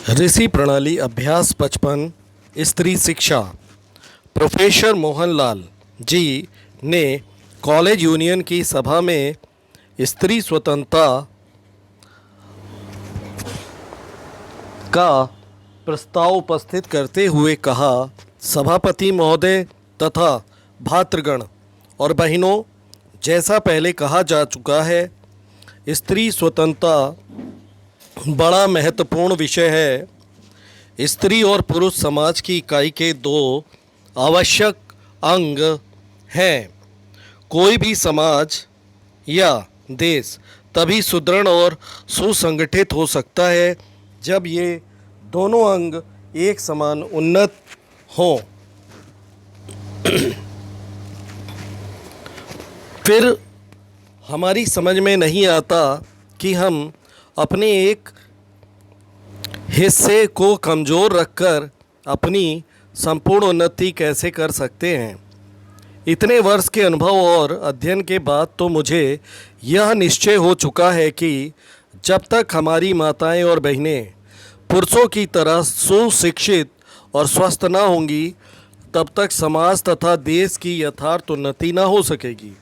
ऋषि प्रणाली अभ्यास 55 स्त्री शिक्षा। प्रोफेसर मोहनलाल जी ने कॉलेज यूनियन की सभा में स्त्री स्वतंत्रता का प्रस्ताव उपस्थित करते हुए कहा, सभापति महोदय तथा भातृगण और बहनों, जैसा पहले कहा जा चुका है, स्त्री स्वतंत्रता बड़ा महत्वपूर्ण विषय है। स्त्री और पुरुष समाज की इकाई के दो आवश्यक अंग हैं। कोई भी समाज या देश तभी सुदृढ़ और सुसंगठित हो सकता है जब ये दोनों अंग एक समान उन्नत हों। फिर हमारी समझ में नहीं आता कि हम अपने एक हिस्से को कमज़ोर रखकर अपनी संपूर्ण उन्नति कैसे कर सकते हैं। इतने वर्ष के अनुभव और अध्ययन के बाद तो मुझे यह निश्चय हो चुका है कि जब तक हमारी माताएं और बहनें पुरुषों की तरह सुशिक्षित और स्वस्थ न होंगी, तब तक समाज तथा देश की यथार्थ उन्नति न हो सकेगी।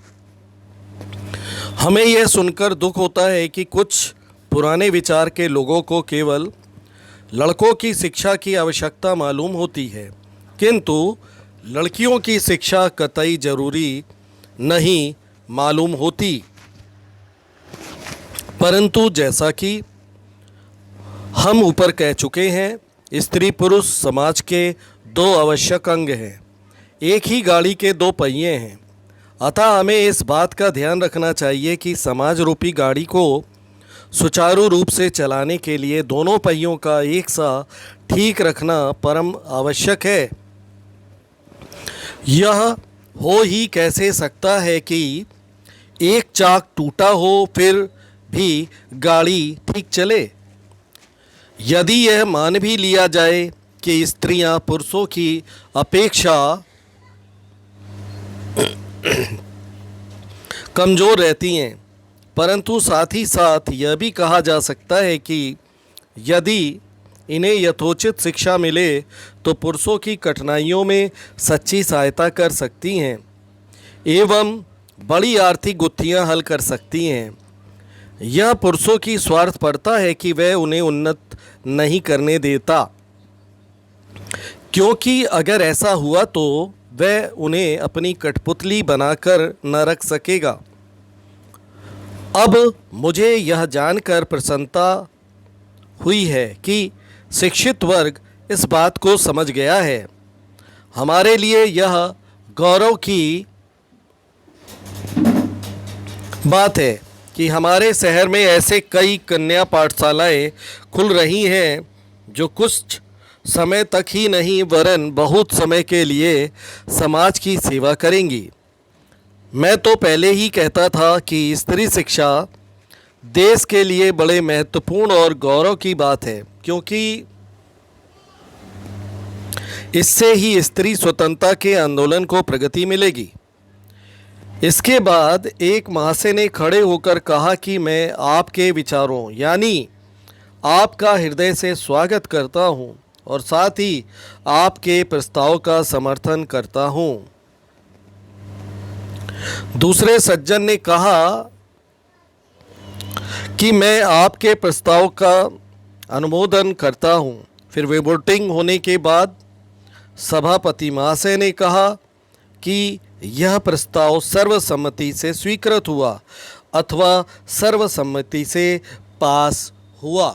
हमें यह सुनकर दुख होता है कि कुछ पुराने विचार के लोगों को केवल लड़कों की शिक्षा की आवश्यकता मालूम होती है, किंतु लड़कियों की शिक्षा कतई जरूरी नहीं मालूम होती। परंतु जैसा कि हम ऊपर कह चुके हैं, स्त्री पुरुष समाज के दो आवश्यक अंग हैं। एक ही गाड़ी के दो पहिए हैं। अतः हमें इस बात का ध्यान रखना चाहिए कि समाज रूपी गाड़ी को सुचारू रूप से चलाने के लिए दोनों पहियों का एक सा ठीक रखना परम आवश्यक है। यह हो ही कैसे सकता है कि एक चाक टूटा हो फिर भी गाड़ी ठीक चले। यदि यह मान भी लिया जाए कि स्त्रियां पुरुषों की अपेक्षा कमज़ोर रहती हैं, परंतु साथ ही साथ यह भी कहा जा सकता है कि यदि इन्हें यथोचित शिक्षा मिले तो पुरुषों की कठिनाइयों में सच्ची सहायता कर सकती हैं एवं बड़ी आर्थिक गुत्थियां हल कर सकती हैं। यह पुरुषों की स्वार्थ पड़ता है कि वह उन्हें उन्नत नहीं करने देता, क्योंकि अगर ऐसा हुआ तो वह उन्हें अपनी कठपुतली बनाकर न रख सकेगा। अब मुझे यह जानकर प्रसन्नता हुई है कि शिक्षित वर्ग इस बात को समझ गया है। हमारे लिए यह गौरव की बात है कि हमारे शहर में ऐसे कई कन्या पाठशालाएं खुल रही हैं जो कुछ समय तक ही नहीं वरन बहुत समय के लिए समाज की सेवा करेंगी। मैं तो पहले ही कहता था कि स्त्री शिक्षा देश के लिए बड़े महत्वपूर्ण और गौरव की बात है, क्योंकि इससे ही स्त्री स्वतंत्रता के आंदोलन को प्रगति मिलेगी। इसके बाद एक महाशय ने खड़े होकर कहा कि मैं आपके विचारों यानी आपका हृदय से स्वागत करता हूं और साथ ही आपके प्रस्ताव का समर्थन करता हूं। दूसरे सज्जन ने कहा कि मैं आपके प्रस्ताव का अनुमोदन करता हूं। फिर वोटिंग होने के बाद सभापति महाशय ने कहा कि यह प्रस्ताव सर्वसम्मति से स्वीकृत हुआ अथवा सर्वसम्मति से पास हुआ।